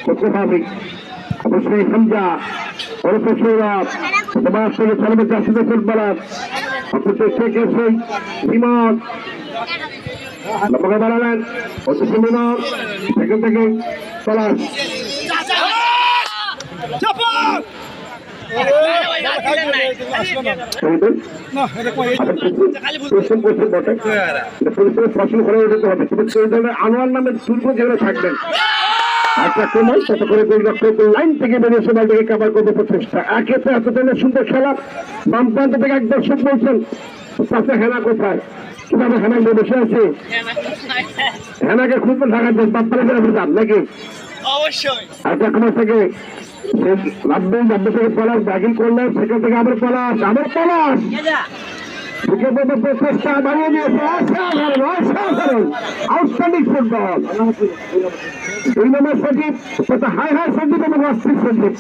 করতে পারবে অবশ্যই হামজা ওরফে সৌরভ তোমার সঙ্গে চলবে জাসিদে ফুটবলার অথচ থেকে সেই বিমান লম্বা বাড়ালেন অথচ বিমান সেখান থেকে চলার আনোয়ার নামের দুর্গ যেগুলো থাকবেন আক্রমণ তত করে দুই লক্ষ লাইন থেকে বেরিয়ে সবাই থেকে কাভার করতে প্রচেষ্টা একেতে এতদিনের সুন্দর খেলা বাম প্রান্ত থেকে এক দর্শক বলছেন পাশে হেনা কোথায় কিভাবে হেনা বসে আছে হেনাকে খুঁজতে থাকা যায় বাপ্পালে যান নাকি অবশ্যই আক্রমণ থেকে থেকে পলাশ ব্যাগিং করলেন সেখান থেকে আবার পলাশ প্রচেষ্টা বাড়িয়ে দিয়েছে অসাধারণ আউটস্ট্যান্ডিং ফুটবল দুই নম্বর সচিব হাই সচিব এবং অস্থির সচিব